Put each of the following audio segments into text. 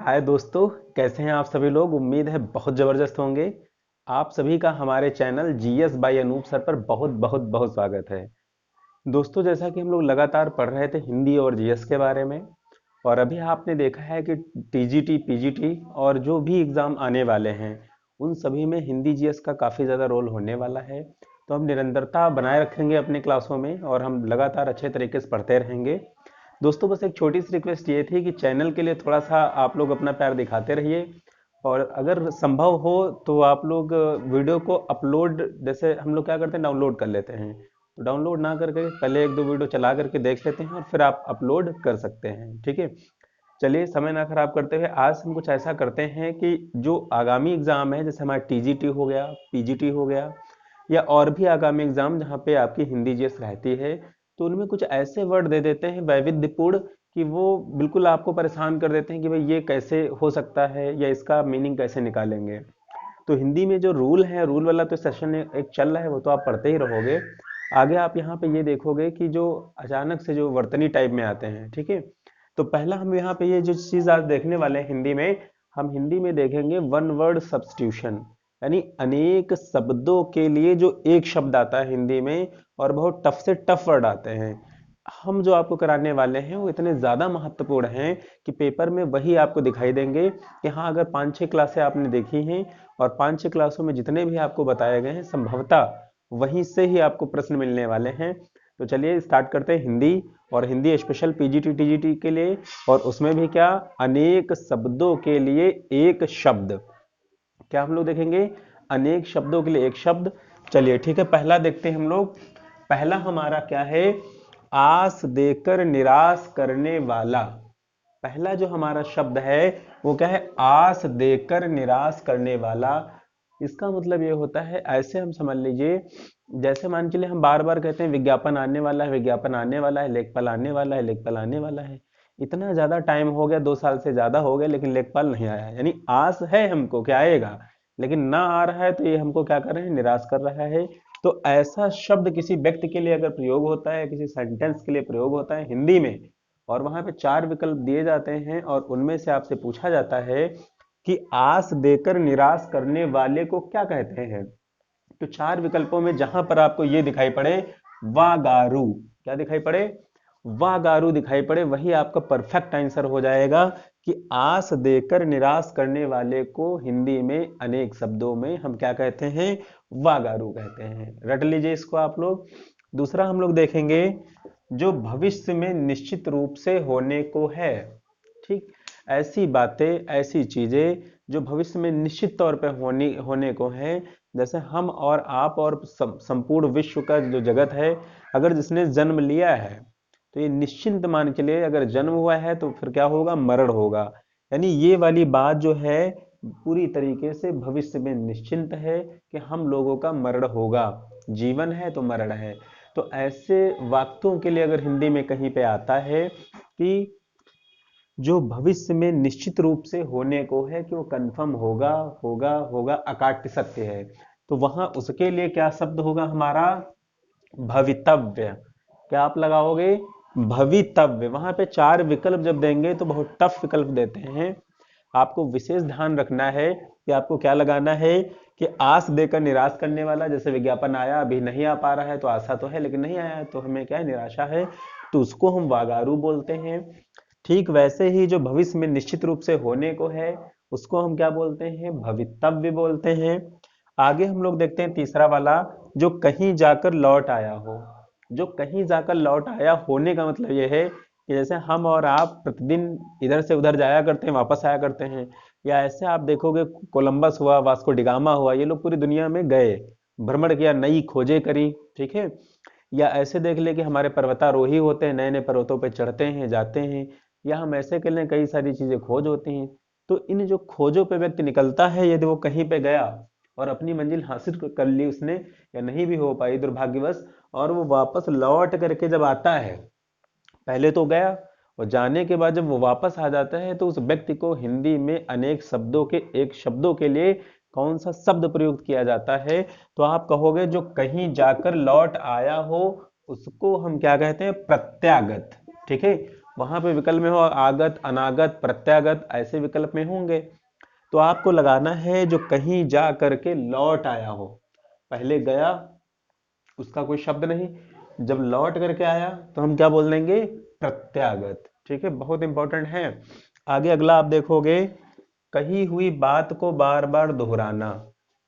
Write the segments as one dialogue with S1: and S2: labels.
S1: हाय दोस्तों, कैसे हैं आप सभी लोग। उम्मीद है बहुत ज़बरदस्त होंगे। आप सभी का हमारे channel GS by Anoop sir पर बहुत बहुत बहुत स्वागत है। दोस्तों, जैसा कि हम लोग लगातार पढ़ रहे थे हिंदी और जीएस के बारे में, और अभी आपने देखा है कि टीजीटी पीजीटी और जो भी एग्ज़ाम आने वाले हैं उन सभी में हिंदी जीएस का काफ़ी ज़्यादा रोल होने वाला है। तो हम निरंतरता बनाए रखेंगे अपने क्लासों में और हम लगातार अच्छे तरीके से पढ़ते रहेंगे। दोस्तों, बस एक छोटी सी रिक्वेस्ट ये थी कि चैनल के लिए थोड़ा सा आप लोग अपना प्यार दिखाते रहिए, और अगर संभव हो तो आप लोग वीडियो को अपलोड, जैसे हम लोग क्या करते हैं डाउनलोड कर लेते हैं, तो डाउनलोड ना करके पहले एक दो वीडियो चला करके देख लेते हैं और फिर आप अपलोड कर सकते हैं। ठीक है, चलिए समय ना खराब करते हुए आज हम कुछ ऐसा करते हैं कि जो आगामी एग्जाम है, जैसे हमारा टीजीटी हो गया, पीजीटी हो गया, या और भी आगामी एग्जाम जहाँ पे आपकी हिंदी जीएस रहती है, तो उनमें कुछ ऐसे वर्ड दे देते हैं वैविध्यपूर्ण कि वो बिल्कुल आपको परेशान कर देते हैं कि भाई ये कैसे हो सकता है या इसका मीनिंग कैसे निकालेंगे। तो हिंदी में जो रूल है, रूल वाला तो सेशन एक चल रहा है, वो तो आप पढ़ते ही रहोगे। आगे आप यहाँ पे ये देखोगे कि जो अचानक से जो वर्तनी टाइप में आते हैं, ठीक है। तो पहला हम यहाँ पे ये जो चीज आज देखने वाले हैं हिंदी में, हम हिंदी में देखेंगे वन वर्ड सब्स्टिट्यूशन, यानी अनेक शब्दों के लिए जो एक शब्द आता है हिंदी में, और बहुत टफ से टफ वर्ड आते हैं। हम जो आपको कराने वाले हैं वो इतने ज़्यादा महत्वपूर्ण हैं कि पेपर में वही आपको दिखाई देंगे कि हाँ, अगर 5-6 क्लासें आपने देखी हैं और 5-6 क्लासों में जितने भी आपको बताए गए हैं संभवतः वहीं से ही आपको प्रश्न मिलने वाले हैं। तो चलिए स्टार्ट करते हैं हिंदी, और हिंदी स्पेशल पीजीटी टीजीटी के लिए, और उसमें भी क्या, अनेक शब्दों के लिए एक शब्द। क्या हम लोग देखेंगे, अनेक शब्दों के लिए एक शब्द। चलिए ठीक है, पहला देखते हैं हम लोग। पहला हमारा क्या है, आस देकर निराश करने वाला। पहला जो हमारा शब्द है वो क्या है, आस देकर निराश करने वाला। इसका मतलब ये होता है, ऐसे हम समझ लीजिए, जैसे मान के चलिए हम बार बार कहते हैं विज्ञापन आने वाला है, विज्ञापन आने वाला है, लेखपाल आने वाला है, लेखपाल आने वाला है। इतना ज्यादा टाइम हो गया, 2 साल से ज्यादा हो गया, लेकिन लेखपाल नहीं आया है। यानी आस है हमको क्या आएगा, लेकिन ना आ रहा है, तो ये हमको क्या कर रहे हैं, निराश कर रहा है। तो ऐसा शब्द किसी व्यक्ति के लिए अगर प्रयोग होता है, किसी सेंटेंस के लिए प्रयोग होता है हिंदी में, और वहां पे 4 विकल्प दिए जाते हैं और उनमें से आपसे पूछा जाता है कि आस देकर निराश करने वाले को क्या कहते हैं, तो 4 विकल्पों में जहां पर आपको ये दिखाई पड़े वागारू, क्या दिखाई पड़े, वागारू दिखाई पड़े, वही आपका परफेक्ट आंसर हो जाएगा कि आस देकर निराश करने वाले को हिंदी में अनेक शब्दों में हम क्या कहते हैं, वागारू कहते हैं। रट लीजिए इसको आप लोग। दूसरा हम लोग देखेंगे, जो भविष्य में निश्चित रूप से होने को है। ठीक, ऐसी बातें, ऐसी चीजें जो भविष्य में निश्चित तौर पे होने होने को है, जैसे हम और आप और संपूर्ण विश्व का जो जगत है, अगर जिसने जन्म लिया है तो ये निश्चिंत मान के लिए, अगर जन्म हुआ है तो फिर क्या होगा, मरण होगा। यानी ये वाली बात जो है पूरी तरीके से भविष्य में निश्चिंत है कि हम लोगों का मरण होगा। जीवन है तो मरण है। तो ऐसे वाक्यों के लिए अगर हिंदी में कहीं पे आता है कि जो भविष्य में निश्चित रूप से होने को है, कि वो कंफर्म होगा, होगा होगा, अकाट्य सत्य है, तो वहां उसके लिए क्या शब्द होगा हमारा, भवितव्य। क्या आप लगाओगे, भवितव्य। वहां पे 4 विकल्प जब देंगे तो बहुत टफ विकल्प देते हैं। आपको विशेष ध्यान रखना है कि आपको क्या लगाना है, कि आस देकर निराश करने वाला, जैसे विज्ञापन आया अभी नहीं आ पा रहा है तो आशा तो है लेकिन नहीं आया है, तो हमें क्या है, निराशा है, तो उसको हम वागारू बोलते हैं। ठीक वैसे ही जो भविष्य में निश्चित रूप से होने को है, उसको हम क्या बोलते हैं, भवितव्य बोलते हैं। आगे हम लोग देखते हैं तीसरा वाला, जो कहीं जाकर लौट आया हो। जो कहीं जाकर लौट आया होने का मतलब ये है कि जैसे हम और आप प्रतिदिन इधर से उधर जाया करते हैं, वापस आया करते हैं, या ऐसे आप देखोगे कोलंबस हुआ, वास्को डिगामा हुआ, ये लोग पूरी दुनिया में गए, भ्रमण किया, नई खोजें करी। ठीक है, या ऐसे देख ले कि हमारे पर्वतारोही होते हैं, नए नए पर्वतों पे चढ़ते हैं, जाते हैं, या हम ऐसे कर लें कई सारी चीजें खोज होती हैं। तो इन जो खोजों पे व्यक्ति निकलता है, यदि वो कहीं पे गया और अपनी मंजिल हासिल कर ली उसने, या नहीं भी हो पाई दुर्भाग्यवश, और वो वापस लौट करके जब आता है, पहले तो गया, और जाने के बाद जब वो वापस आ जाता है, तो उस व्यक्ति को हिंदी में अनेक शब्दों के एक शब्दों के लिए कौन सा शब्द प्रयुक्त किया जाता है, तो आप कहोगे जो कहीं जाकर लौट आया हो उसको हम क्या कहते हैं, प्रत्यागत। ठीक है, वहां पे विकल्प में हो आगत, अनागत, प्रत्यागत, ऐसे विकल्प में होंगे। तो आपको लगाना है जो कहीं जा करके लौट आया हो। पहले गया, उसका कोई शब्द नहीं, जब लौट करके आया तो हम क्या बोल देंगे, प्रत्यागत। ठीक है, बहुत इंपॉर्टेंट है। आगे अगला आप देखोगे, कही हुई बात को बार बार दोहराना।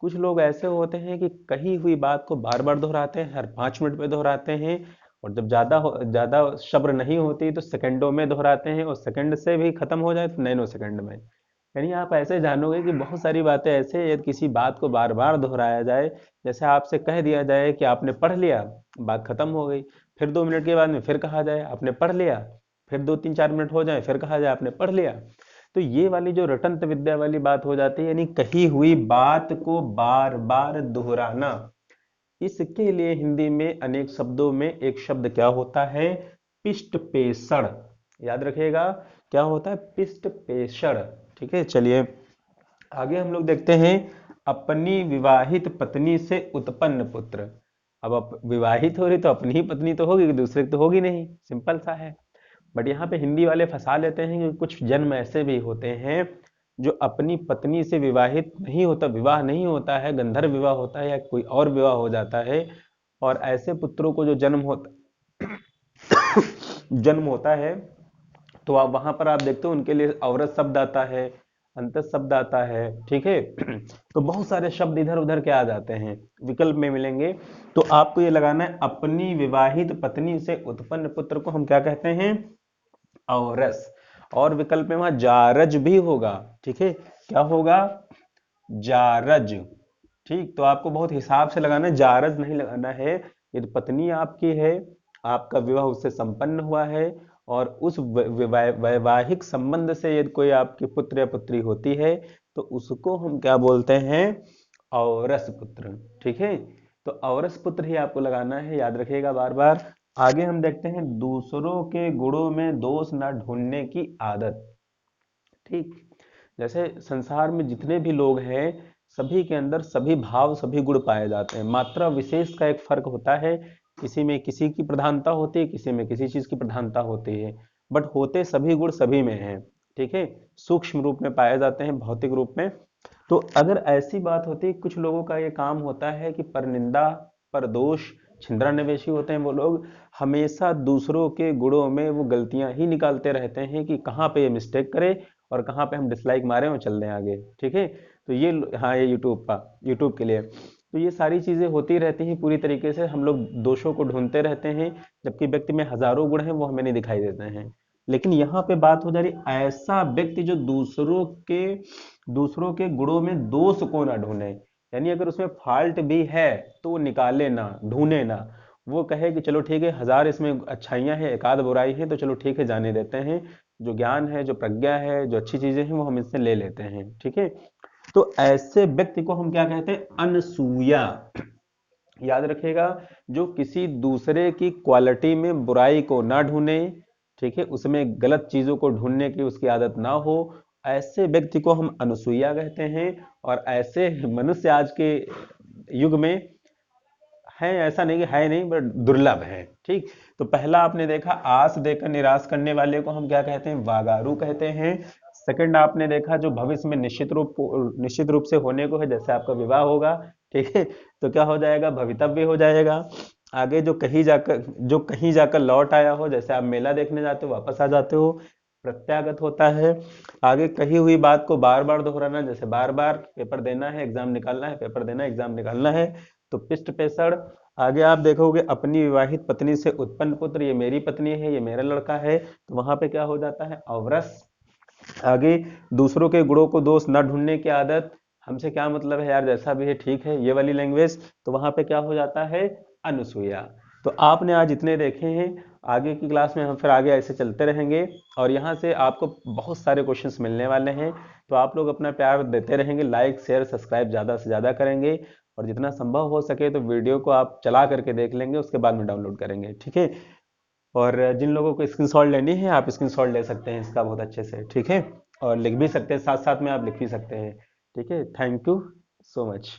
S1: कुछ लोग ऐसे होते हैं कि कही हुई बात को बार बार दोहराते हैं, हर 5 मिनट पे दोहराते हैं, और जब ज्यादा शब्द नहीं होती तो सेकंडों में दोहराते हैं, और सेकंड से भी खत्म हो जाए तो नैनो सेकंड में। यानी आप ऐसे जानोगे कि बहुत सारी बातें ऐसे, यदि किसी बात को बार बार दोहराया जाए, जैसे आपसे कह दिया जाए कि आपने पढ़ लिया, बात खत्म हो गई, फिर 2 मिनट के बाद में फिर कहा जाए आपने पढ़ लिया, फिर 2 3 4 मिनट हो जाए फिर कहा जाए आपने पढ़ लिया, तो ये वाली जो रटंत विद्या वाली बात हो जाती है, यानी कही हुई बात को बार बार दोहराना। इसके लिए हिंदी में अनेक शब्दों में एक शब्द क्या होता है, पिष्ट पेषण। याद रखिएगा, क्या होता है, पिष्ट पेषण। ठीक है, चलिए आगे हम लोग देखते हैं, अपनी विवाहित पत्नी से उत्पन्न पुत्र। अब विवाहित हो रही तो अपनी ही पत्नी तो होगी, दूसरे की तो होगी नहीं, सिंपल सा है। बट यहाँ पे हिंदी वाले फंसा लेते हैं कि कुछ जन्म ऐसे भी होते हैं जो अपनी पत्नी से विवाहित नहीं होता, विवाह नहीं होता है, गंधर्व विवाह होता है या कोई और विवाह हो जाता है, और ऐसे पुत्रों को जो जन्म होता है, तो आप वहां पर आप देखते हो उनके लिए औरत शब्द आता है, अंत शब्द आता है। ठीक है, तो बहुत सारे शब्द इधर उधर के आ जाते हैं, विकल्प में मिलेंगे। तो आपको ये लगाना है, अपनी विवाहित पत्नी से उत्पन्न पुत्र को हम क्या कहते हैं, औरस। और विकल्प में वहां जारज भी होगा। ठीक है, क्या होगा, जारज। ठीक, तो आपको बहुत हिसाब से लगाना है, जारज नहीं लगाना है। यदि पत्नी आपकी है, आपका विवाह उससे संपन्न हुआ है, और उस वैवाहिक संबंध से यदि कोई आपकी पुत्र या पुत्री होती है, तो उसको हम क्या बोलते हैं, औरस पुत्र। ठीक है, तो औरस पुत्र ही आपको लगाना है, याद रखिएगा बार बार। आगे हम देखते हैं, दूसरों के गुणों में दोष ना ढूंढने की आदत। ठीक, जैसे संसार में जितने भी लोग हैं, सभी के अंदर सभी भाव सभी गुण पाए जाते हैं, मात्रा विशेष का एक फर्क होता है, किसी में किसी की प्रधानता होती है, किसी में किसी चीज की प्रधानता होती है, बट होते सभी गुण सभी में हैं। ठीक है, सूक्ष्म रूप में पाए जाते हैं, भौतिक रूप में। तो अगर ऐसी बात होती है, कुछ लोगों का ये काम होता है कि परनिंदा, परदोष, छिंद्रान्वेषी होते हैं वो लोग, हमेशा दूसरों के गुणों में वो गलतियां ही निकालते रहते हैं कि कहाँ पे ये मिस्टेक करे और कहाँ पे हम डिसलाइक मारे और चल दें आगे। ठीक है, तो ये, हाँ, ये यूट्यूब के लिए तो ये सारी चीजें होती रहती हैं, पूरी तरीके से हम लोग दोषों को ढूंढते रहते हैं, जबकि व्यक्ति में हजारों गुण हैं वो हमें नहीं दिखाई देते हैं। लेकिन यहाँ पे बात हो जा रही, ऐसा व्यक्ति जो दूसरों के गुणों में दोष को ना ढूंढे, यानी अगर उसमें फॉल्ट भी है तो वो निकाले ना, ढूंढे ना, वो कहे कि चलो ठीक है, हजार इसमें अच्छाइयां हैं, एक आध बुराई है, तो चलो ठीक है, जाने देते हैं, जो ज्ञान है, जो प्रज्ञा है, जो अच्छी चीजें हैं वो हम इससे ले लेते हैं। ठीक है, तो ऐसे व्यक्ति को हम क्या कहते हैं, अनसूया। याद रखिएगा, जो किसी दूसरे की क्वालिटी में बुराई को ना ढूंढे, ठीक है, उसमें गलत चीजों को ढूंढने की उसकी आदत ना हो, ऐसे व्यक्ति को हम अनसूया कहते हैं। और ऐसे मनुष्य आज के युग में है, ऐसा नहीं कि है नहीं, बट दुर्लभ है। ठीक, तो पहला आपने देखा, आस देकर निराश करने वाले को हम क्या कहते हैं, वागारू कहते हैं। सेकंड आपने देखा, जो भविष्य में निश्चित रूप से होने को है, जैसे आपका विवाह होगा, ठीक है, तो क्या हो जाएगा, भवितव्य हो जाएगा। आगे जो कहीं जाकर लौट आया हो, जैसे आप मेला देखने जाते हो वापस आ जाते हो, प्रत्यागत होता है। आगे कही हुई बात को बार बार दोहराना, जैसे बार बार पेपर देना है, एग्जाम निकालना है, पेपर देना है, एग्जाम निकालना है, तो पिष्ट पेषण। आगे आप देखोगे, अपनी विवाहित पत्नी से उत्पन्न पुत्र, ये मेरी पत्नी है, ये मेरा लड़का है, तो वहां पे क्या हो जाता है, औरस। आगे, दूसरों के गुणों को दोष न ढूंढने की आदत, हमसे क्या मतलब है यार, जैसा भी है ठीक है, ये वाली लैंग्वेज, तो वहां पे क्या हो जाता है, अनुसूया। तो आपने आज इतने देखे हैं, आगे की क्लास में हम फिर आगे ऐसे चलते रहेंगे, और यहाँ से आपको बहुत सारे क्वेश्चंस मिलने वाले हैं। तो आप लोग अपना प्यार देते रहेंगे, लाइक शेयर सब्सक्राइब ज़्यादा से ज़्यादा करेंगे, और जितना संभव हो सके तो वीडियो को आप चला करके देख लेंगे, उसके बाद में डाउनलोड करेंगे। ठीक है, और जिन लोगों को स्क्रीनशॉट लेनी है, आप स्क्रीनशॉट ले सकते हैं इसका बहुत अच्छे से। ठीक है, और लिख भी सकते हैं, साथ साथ में आप लिख भी सकते हैं। ठीक है, थैंक यू सो मच।